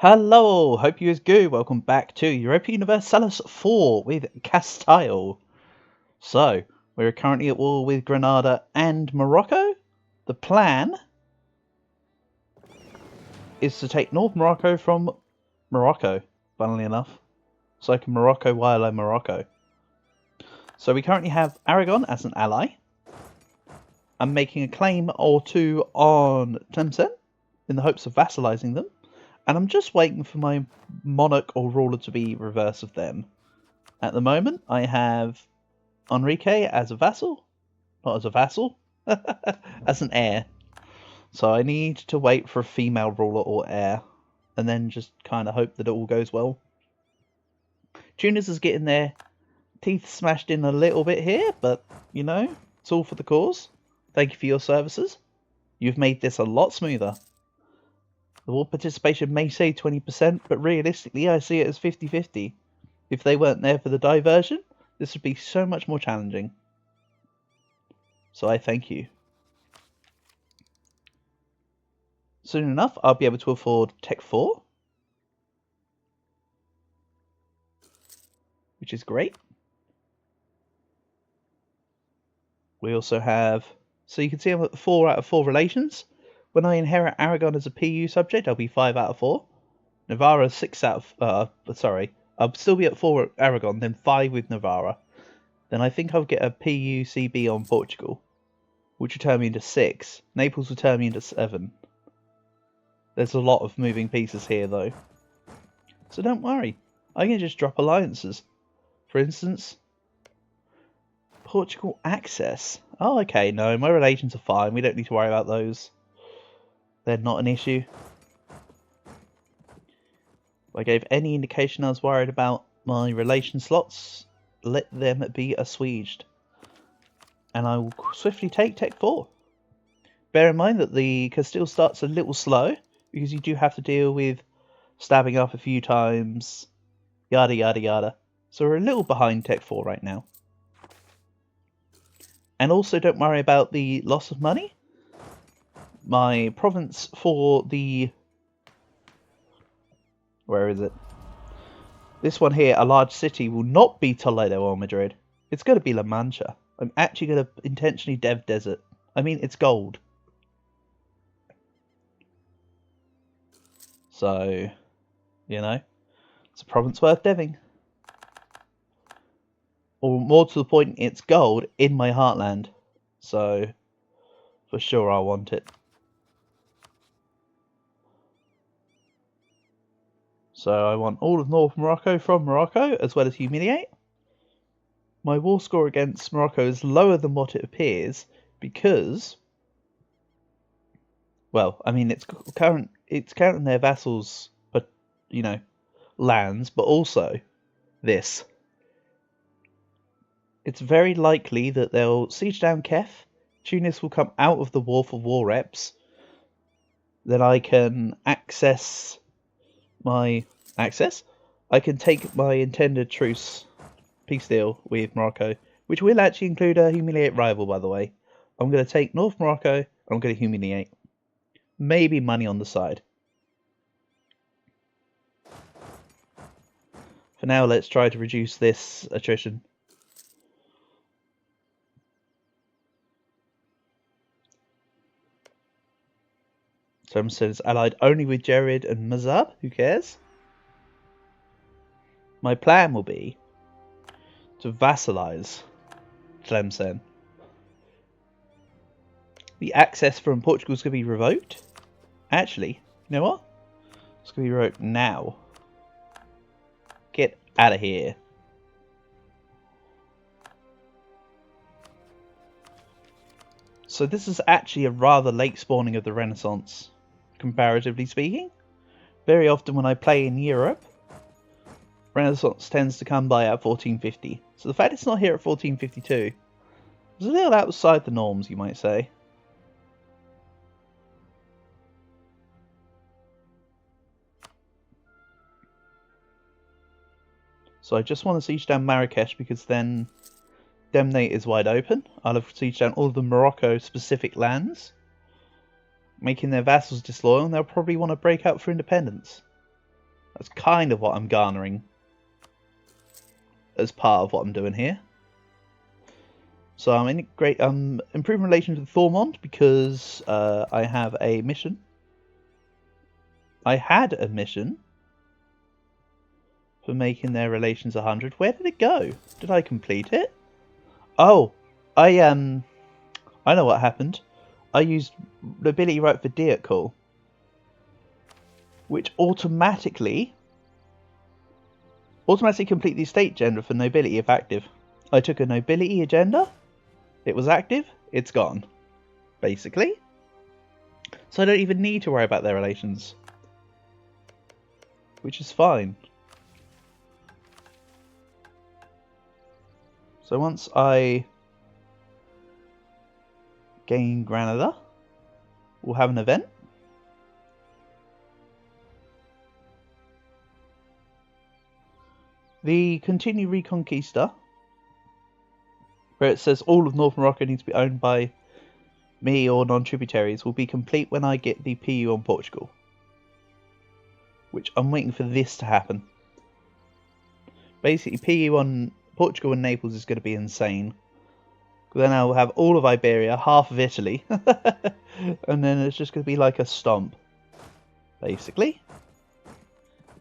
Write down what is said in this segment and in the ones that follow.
Hello, hope you is good. Welcome back to Europa Universalis 4 with Castile. So, we're currently at war with Granada and Morocco. The plan is to take North Morocco from Morocco, funnily enough. So I can Morocco while I'm Morocco. So we currently have Aragon as an ally. I'm making a claim or two on Tlemcen in the hopes of vassalizing them. And I'm just waiting for my monarch or ruler to be reverse of them. At the moment, I have Enrique as a vassal. Not as a vassal. As an heir. So I need to wait for a female ruler or heir. And then just kind of hope that it all goes well. Tunis is getting their teeth smashed in a little bit here. But, you know, it's all for the cause. Thank you for your services. You've made this a lot smoother. The war participation may say 20%, but realistically I see it as 50-50. If they weren't there for the diversion, this would be so much more challenging. So I thank you. Soon enough, I'll be able to afford Tech 4. Which is great. We also have... So you can see I'm at 4 out of 4 relations. When I inherit Aragon as a PU subject, I'll be 5 out of 4. Navarra 6 out of... sorry. I'll still be at 4 at Aragon, then 5 with Navarra. Then I think I'll get a PU CB on Portugal, which will turn me into 6. Naples will turn me into 7. There's a lot of moving pieces here, though. So don't worry. I can just drop alliances. For instance, Portugal access. Oh, okay, no, my relations are fine. We don't need to worry about those. They're not an issue. If I gave any indication I was worried about my relation slots, let them be assuaged. And I will swiftly take Tech 4. Bear in mind that the Castile starts a little slow, because you do have to deal with stabbing up a few times, yada yada yada. So we're a little behind Tech 4 right now. And also don't worry about the loss of money. My province for the... Where is it? This one here, a large city, will not be Toledo or Madrid. It's going to be La Mancha. I'm actually going to intentionally dev desert. I mean, it's gold. So, you know, it's a province worth deving. Or more to the point, it's gold in my heartland. So, for sure I want it. So I want all of North Morocco from Morocco, as well as humiliate. My war score against Morocco is lower than what it appears, because... Well, I mean, it's counting their vassals, but, you know, lands, but also this. It's very likely that they'll siege down Kef. Tunis will come out of the war for war reps. Then I can access my access. I can take my intended truce peace deal with Morocco, which will actually include a humiliate rival, by the way. I'm going to take North Morocco. I'm going to humiliate. Maybe money on the side. For now, let's try to reduce this attrition. Tlemcen is allied only with Jared and Mazab. Who cares? My plan will be to vassalize Tlemcen. The access from Portugal is going to be revoked. Actually, you know what? It's going to be revoked now. Get out of here. So this is actually a rather late spawning of the Renaissance, comparatively speaking. Very often when I play in Europe, Renaissance tends to come by at 1450. So the fact it's not here at 1452 is a little outside the norms, you might say. So I just want to siege down Marrakesh, because then Demnate is wide open. I'll have sieged down all of the Morocco-specific lands, making their vassals disloyal, and they'll probably want to break out for independence. That's kind of what I'm garnering as part of what I'm doing here. So I'm in great improving relations with Thormont because I have a mission. I had a mission for making their relations 100. Where did it go? Did I complete it? Oh, I know what happened. I used nobility right for Diet Call, which automatically complete the estate agenda for nobility if active. I took a nobility agenda, it was active, it's gone, basically. So I don't even need to worry about their relations, which is fine. So once I gain Granada, we'll have an event. The Continue Reconquista, where it says all of North Morocco needs to be owned by me or non-tributaries, will be complete when I get the PU on Portugal. Which I'm waiting for this to happen. Basically, PU on Portugal and Naples is going to be insane. Then I'll have all of Iberia, half of Italy, and then it's just going to be like a stomp. Basically.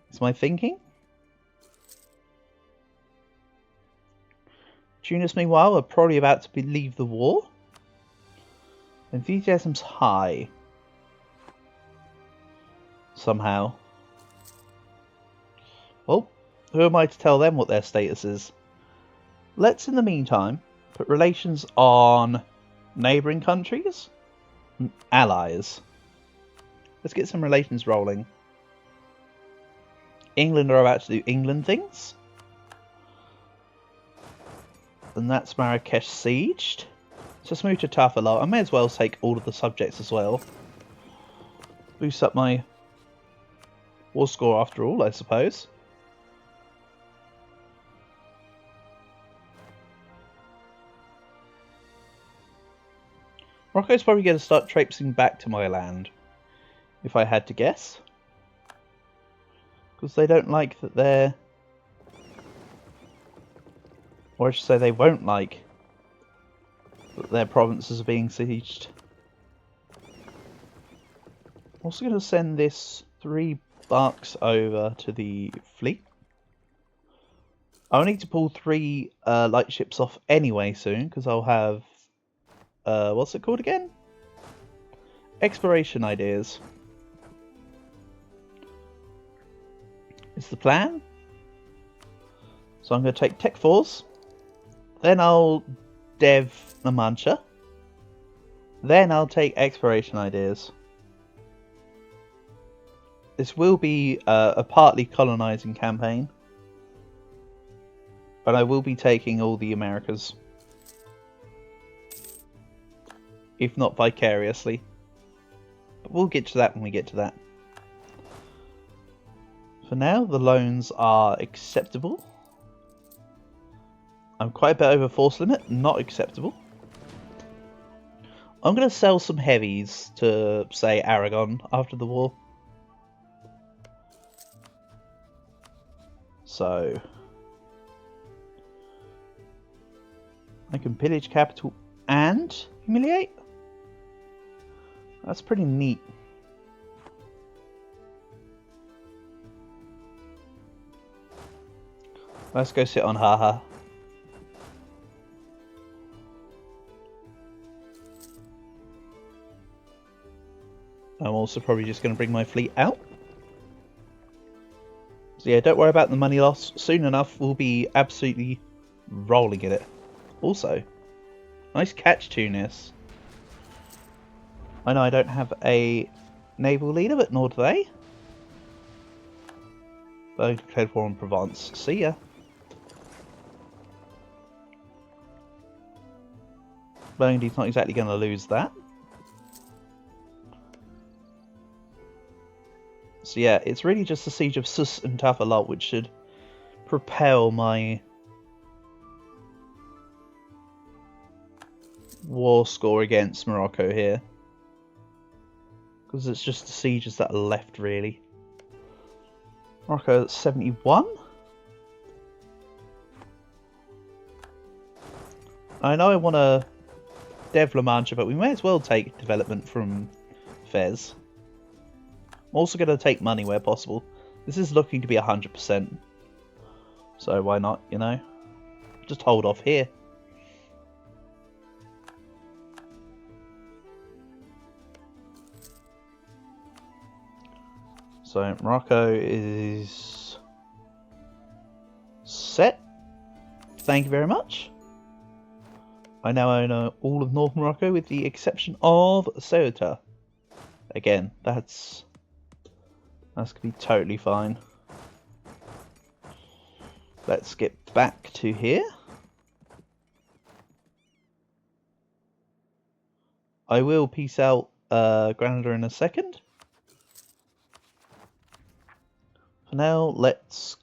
It's my thinking. Tunis, meanwhile, are probably about to leave the war. Enthusiasm's high. Somehow. Well, who am I to tell them what their status is? Let's, in the meantime, put relations on neighbouring countries and allies. Let's get some relations rolling. England are about to do England things. And that's Marrakesh sieged. So let's move to Tafalo. I may as well take all of the subjects as well. Boost up my war score after all, I suppose. Morocco's probably going to start traipsing back to my land, if I had to guess. Because they don't like that they're... Or I should say they won't like that their provinces are being sieged. I'm also going to send this 3 barks over to the fleet. I'll need to pull 3 light ships off anyway soon, because I'll have... what's it called again? Exploration ideas. Is the plan. So I'm going to take Tech 4s. Then I'll dev La Mancha. Then I'll take exploration ideas. This will be a partly colonizing campaign. But I will be taking all the Americas. If not vicariously. But we'll get to that when we get to that. For now, the loans are acceptable. I'm quite a bit over force limit, not acceptable. I'm going to sell some heavies to, say, Aragon after the war. So... I can pillage capital and humiliate? That's pretty neat. Let's go sit on Haha. I'm also probably just going to bring my fleet out. So yeah, don't worry about the money loss. Soon enough, we'll be absolutely rolling in it. Also, nice catch, Tunis. I know I don't have a naval leader, but nor do they. But I declared war on Provence. See ya. Burgundy's not exactly going to lose that. So yeah, it's really just the siege of Sus and Tafalot which should propel my war score against Morocco here. Because it's just the sieges that are left, really. Morocco at 71. I know I want to dev La Mancha, but we may as well take development from Fez. I'm also going to take money where possible. This is looking to be 100%. So why not, you know? Just hold off here. So Morocco is set. Thank you very much. I now own all of North Morocco with the exception of Ceuta. Again, that's gonna be totally fine. Let's get back to here. I will peace out Granada in a second. For now, let's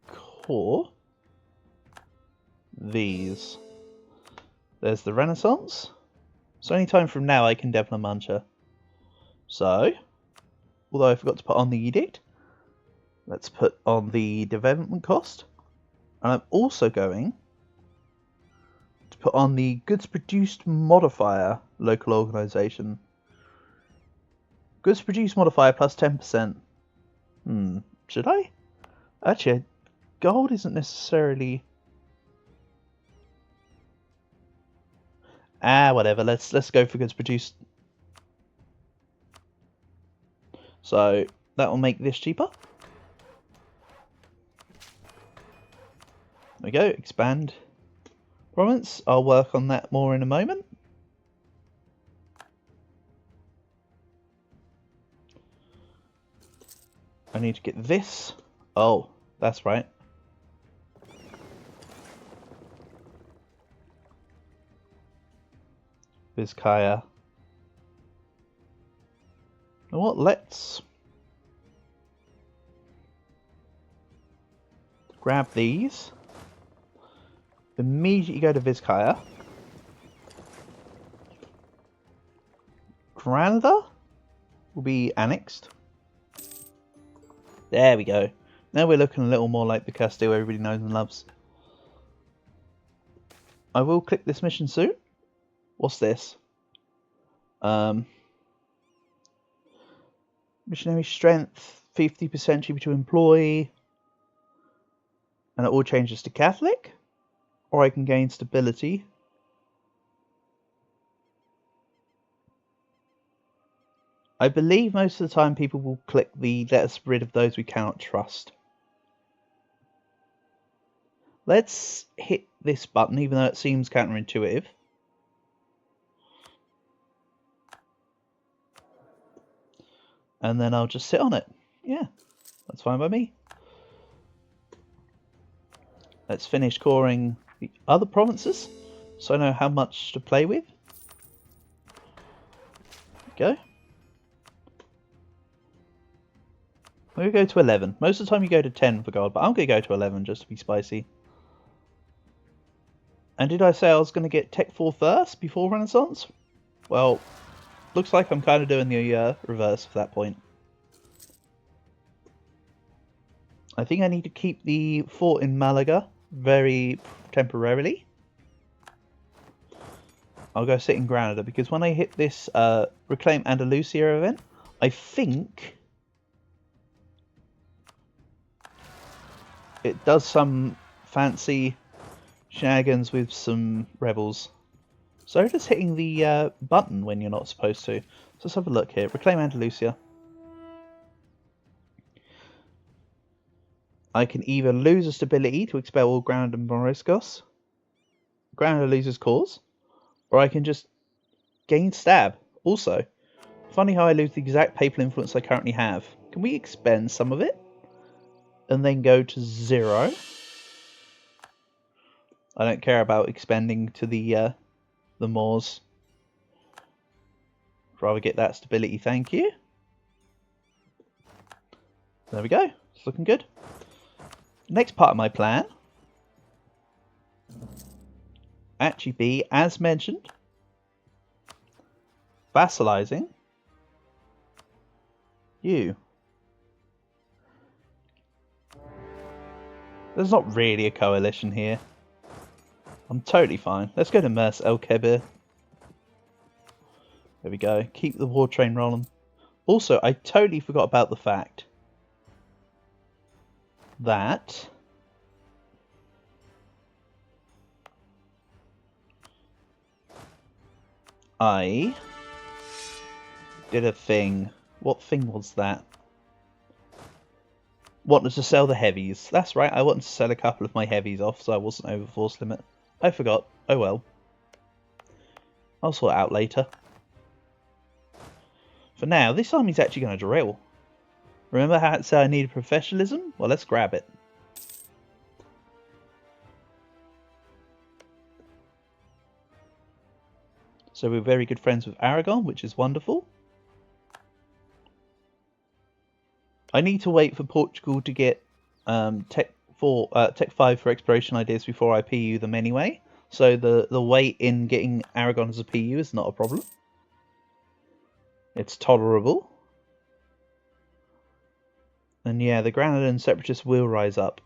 core these. There's the Renaissance. So any time from now I can dev La Mancha. So, although I forgot to put on the edict, let's put on the development cost. And I'm also going to put on the goods produced modifier local organisation. Goods produced modifier plus 10%. Should I? Actually, gold isn't necessarily... whatever. Let's go for goods produced. So that will make this cheaper. There we go. Expand province. I'll work on that more in a moment. I need to get this. Oh, that's right. Vizcaya. You know what? Let's grab these. Immediately go to Vizcaya. Granada will be annexed. There we go. Now we're looking a little more like the Castile everybody knows and loves. I will click this mission soon. What's this? Missionary strength, 50% cheaper to employ. And it all changes to Catholic. Or I can gain stability. I believe most of the time people will click the let us rid of those we cannot trust. Let's hit this button, even though it seems counterintuitive. And then I'll just sit on it. Yeah, that's fine by me. Let's finish coring the other provinces, so I know how much to play with. Go. We'll go to 11. Most of the time you go to 10 for gold, but I'm going to go to 11 just to be spicy. And did I say I was going to get Tech 4 first before Renaissance? Well, looks like I'm kind of doing the reverse for that point. I think I need to keep the fort in Malaga very temporarily. I'll go sit in Granada because when I hit this Reclaim Andalusia event, I think it does some fancy shenanigans with some rebels. So just hitting the button when you're not supposed to. So let's have a look here. Reclaim Andalusia. I can either lose a stability to expel all Granada and Moriscos. Granada loses cause. Or I can just gain stab. Also, funny how I lose the exact papal influence I currently have. Can we expend some of it? And then go to 0. I don't care about expending to the Moors. Rather get that stability, thank you. There we go. It's looking good. Next part of my plan actually be, as mentioned, vassalizing you. There's not really a coalition here. I'm totally fine. Let's go to Mers El Kebir. There we go. Keep the war train rolling. Also, I totally forgot about the fact that I did a thing. What thing was that? Wanted to sell the heavies. That's right, I wanted to sell a couple of my heavies off so I wasn't over force limit. I forgot. Oh well. I'll sort it out later. For now, this army's actually going to drill. Remember how it said I needed professionalism? Well, let's grab it. So we're very good friends with Aragon, which is wonderful. I need to wait for Portugal to get Tech 5 for exploration ideas before I PU them anyway. So the wait in getting Aragon as a PU is not a problem. It's tolerable. And yeah, the Granadan separatists will rise up.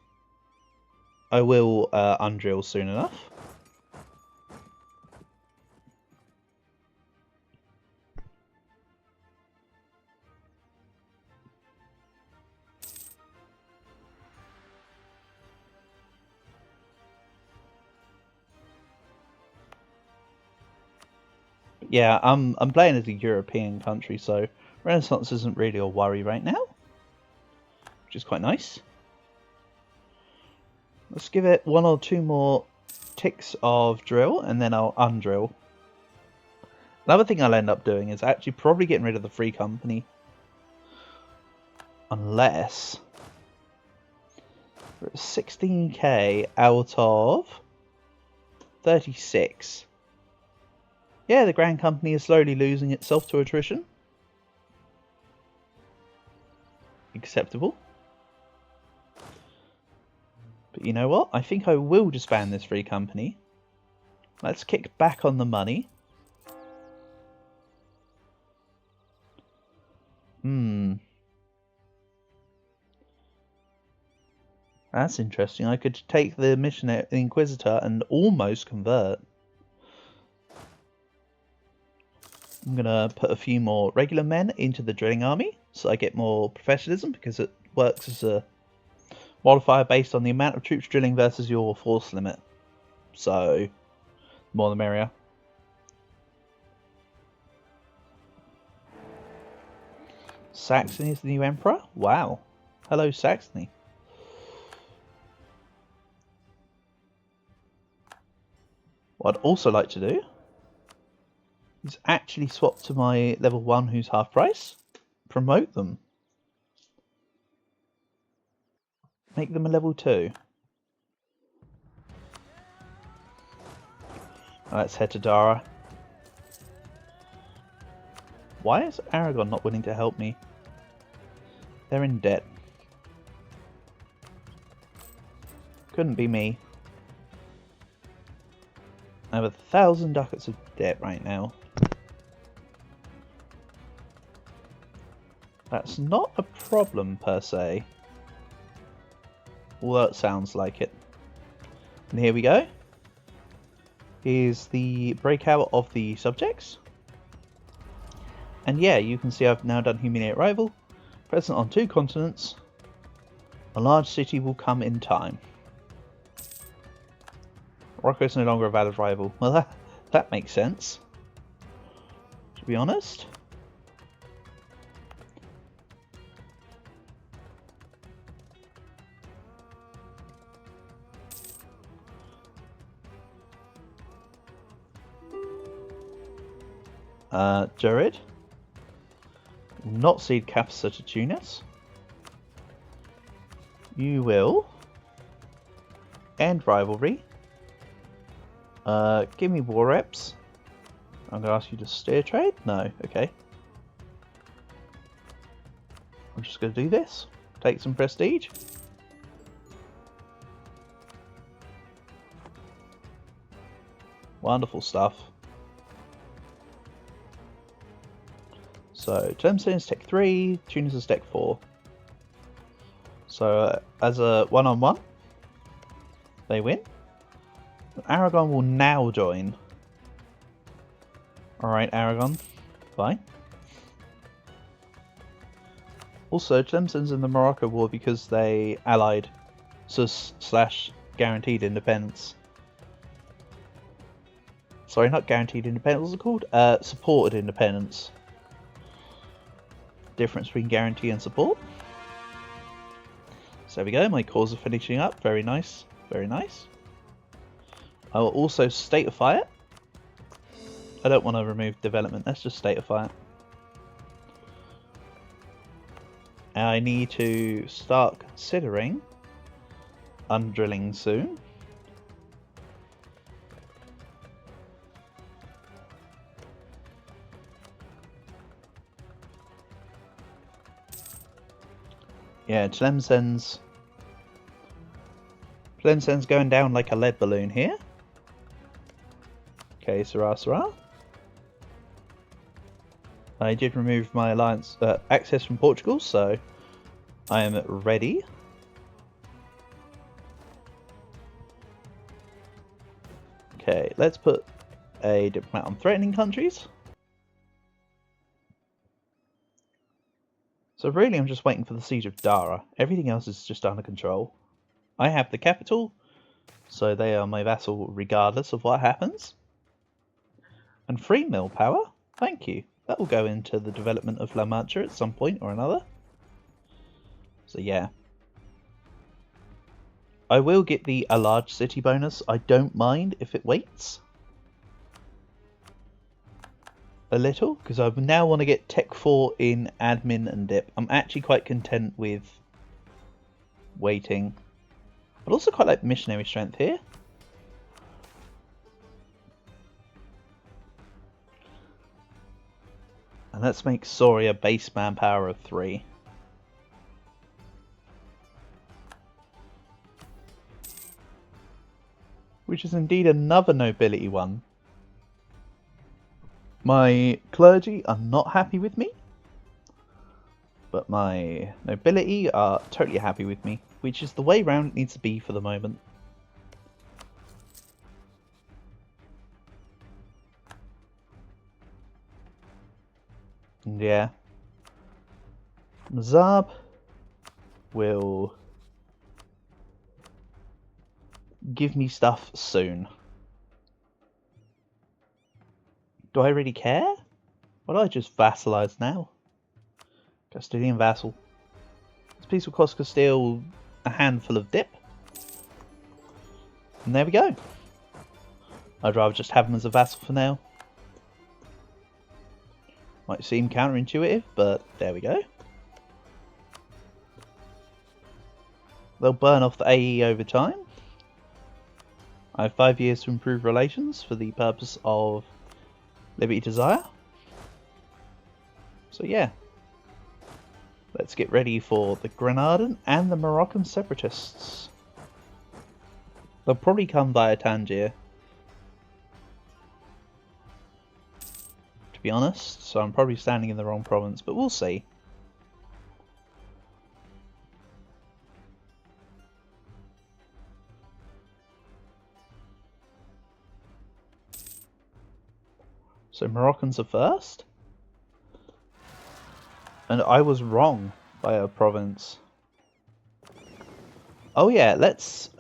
I will undrill soon enough. Yeah, I'm playing as a European country, so Renaissance isn't really a worry right now, which is quite nice. Let's give it 1 or 2 more ticks of drill, and then I'll undrill. Another thing I'll end up doing is actually probably getting rid of the free company, unless we're at 16k out of 36. Yeah, the Grand Company is slowly losing itself to attrition. Acceptable. But you know what? I think I will disband this free company. Let's kick back on the money. That's interesting. I could take the missionary, the Inquisitor, and almost convert. I'm going to put a few more regular men into the drilling army, so I get more professionalism, because it works as a modifier based on the amount of troops drilling versus your force limit. So, more the merrier. Saxony is the new emperor? Wow. Hello, Saxony. What I'd also like to do is actually swap to my level 1 who's half price. Promote them. Make them a level 2. Let's head to Dara. Why is Aragon not willing to help me? They're in debt. Couldn't be me. I have 1,000 ducats of debt right now. That's not a problem per se. Although it sounds like it. And here we go. Here's the breakout of the subjects. And yeah, you can see I've now done Humiliate Rival. Present on 2 continents. A large city will come in time. Morocco is no longer a valid rival. Well, that makes sense, to be honest. Jared will not cede Capsa to Tunis. You will end rivalry. Give me war reps. I'm going to ask you to steer trade? No, okay. I'm just going to do this. Take some prestige. Wonderful stuff. So, Tlemcen is Tech 3, Tunis is Tech 4. So, as a one-on-one, They win. Aragon will now join. Alright, Aragon. Fine. Also, Tlemcen's in the Morocco War because they allied / guaranteed independence. Sorry, not guaranteed independence, what's it called? Supported independence. Difference between guarantee and support. So there we go, my cores are finishing up. Very nice, very nice. I will also statify it. I don't want to remove development, let's just statify it. And I need to start considering undrilling soon. Yeah, Tlemcen's going down like a lead balloon here. Okay, Sarah. I did remove my alliance access from Portugal, so I am ready. Okay, let's put a diplomat on threatening countries. So really I'm just waiting for the siege of Dara. Everything else is just under control. I have the capital, so they are my vassal regardless of what happens. And free mill power? Thank you. That will go into the development of La Mancha at some point or another. So yeah. I will get a large city bonus. I don't mind if it waits a little, because I now want to get Tech 4 in admin and dip. I'm actually quite content with waiting. But also quite like missionary strength here. And let's make Soria base manpower of 3. Which is indeed another nobility one. My clergy are not happy with me, but my nobility are totally happy with me, which is the way round it needs to be for the moment. And yeah, Mazab will give me stuff soon. Do I really care? Why do I just vassalize now? Castilian vassal. This piece will cost Castile a handful of dip. And there we go. I'd rather just have him as a vassal for now. Might seem counterintuitive, but there we go. They'll burn off the AE over time. I have 5 years to improve relations for the purpose of Liberty Desire. So yeah. Let's get ready for the Granadan and the Moroccan separatists. They'll probably come via Tangier, to be honest, so I'm probably standing in the wrong province, but we'll see. So Moroccans are first? And I was wrong by a province. Oh yeah, let's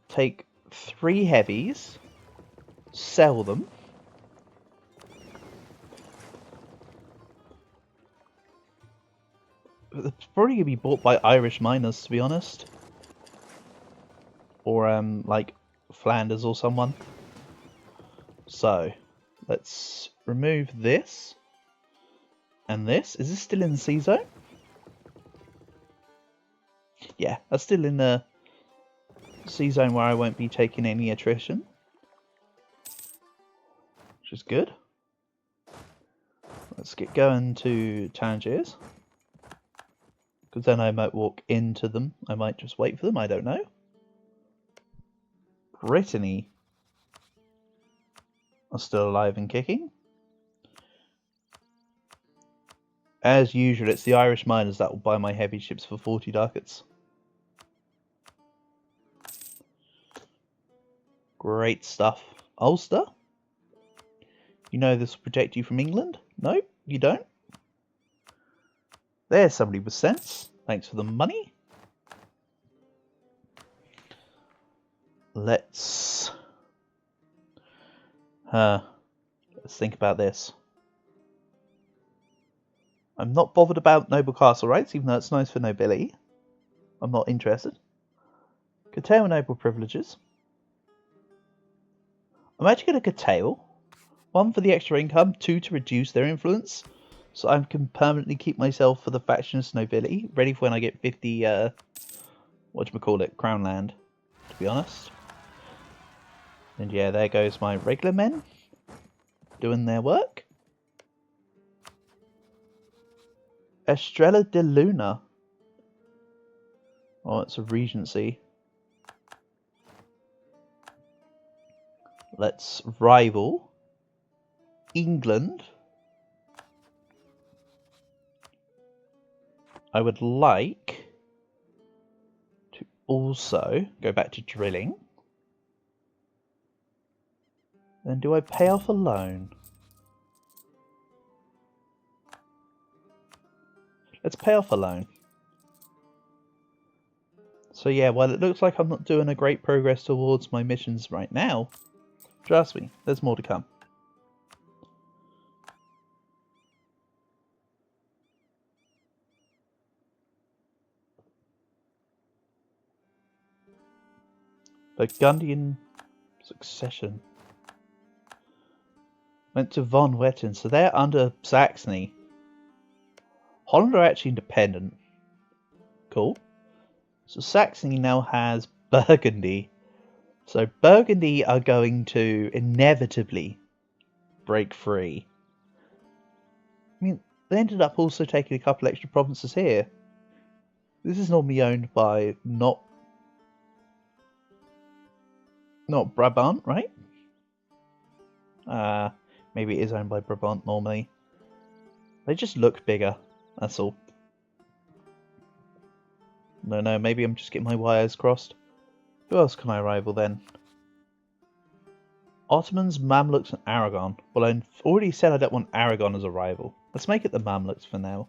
take 3 heavies, sell them. It's probably going to be bought by Irish miners, to be honest. Or like Flanders or someone. So, let's remove this. And this. Is this still in the C zone? Yeah, that's still in the C zone where I won't be taking any attrition. Which is good. Let's get going to Tangiers. Because then I might walk into them. I might just wait for them, I don't know. Brittany are still alive and kicking. As usual, it's the Irish miners that will buy my heavy ships for 40 ducats. Great stuff. Ulster? You know this will protect you from England? No, you don't? There's somebody with sense. Thanks for the money. Let's think about this. I'm not bothered about noble castle rights, even though it's nice for nobility. I'm not interested. Curtail noble privileges. I'm actually going to curtail. 1 for the extra income, 2 to reduce their influence. So I can permanently keep myself for the factionist nobility, ready for when I get 50, whatchamacallit, crown land, to be honest. And yeah, there goes my regular men, doing their work. Estrella de Luna. Oh, it's a regency. Let's rival England. I would like to also go back to drilling. Then do I pay off a loan? Let's pay off a loan. So yeah, while it looks like I'm not doing a great progress towards my missions right now, trust me, there's more to come. Burgundian succession. Went to von Wetten, so they're under Saxony. Holland are actually independent. Cool. So Saxony now has Burgundy. So Burgundy are going to inevitably break free. I mean, they ended up also taking a couple extra provinces here. This is normally owned by not Brabant, right? Maybe it is owned by Brabant normally. They just look bigger, that's all. No, maybe I'm just getting my wires crossed. Who else can I rival then? Ottomans, Mamluks, and Aragon. Well, I already said I don't want Aragon as a rival. Let's make it the Mamluks for now.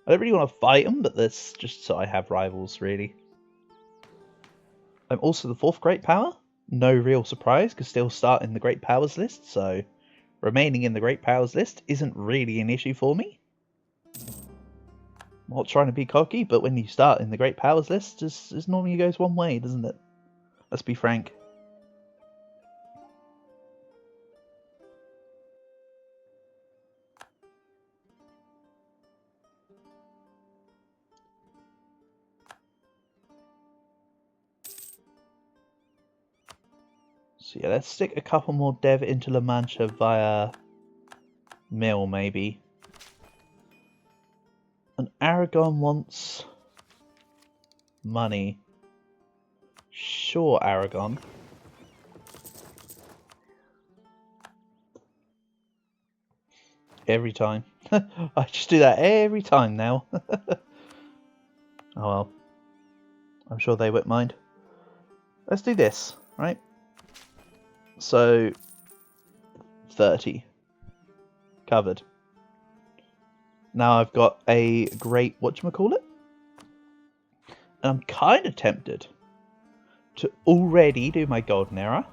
I don't really want to fight them, but that's just so I have rivals, really. I'm also the 4th Great Power. No real surprise, because still start in the Great Powers list, so remaining in the Great Powers list isn't really an issue for me. I'm not trying to be cocky, but when you start in the Great Powers list, it normally goes one way, doesn't it? Let's be frank. So yeah, let's stick a couple more dev into La Mancha via mill, maybe. And Aragon wants money. Sure, Aragon. Every time. I just do that every time now. Oh well. I'm sure they won't mind. Let's do this, right? So, 30. Covered. Now I've got a great whatchamacallit. And I'm kind of tempted to already do my golden era.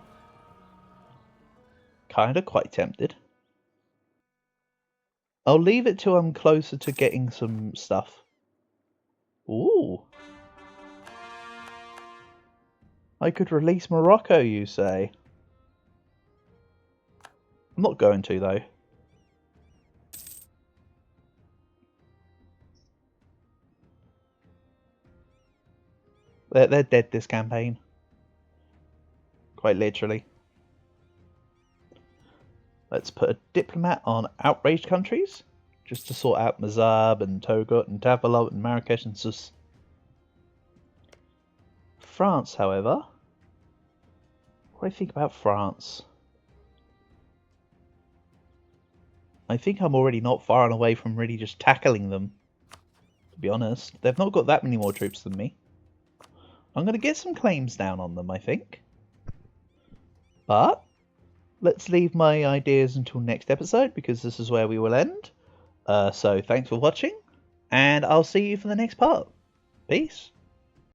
Kind of quite tempted. I'll leave it till I'm closer to getting some stuff. Ooh. I could release Morocco, you say? I'm not going to, though. They're dead this campaign. Quite literally. Let's put a diplomat on outraged countries. Just to sort out Mazab and Togut and Tavalot and Marrakesh and Sus. France, however. What do I think about France? I think I'm already not far and away from really just tackling them. To be honest. They've not got that many more troops than me. I'm going to get some claims down on them, I think. But let's leave my ideas until next episode, because this is where we will end. So thanks for watching, and I'll see you for the next part. Peace.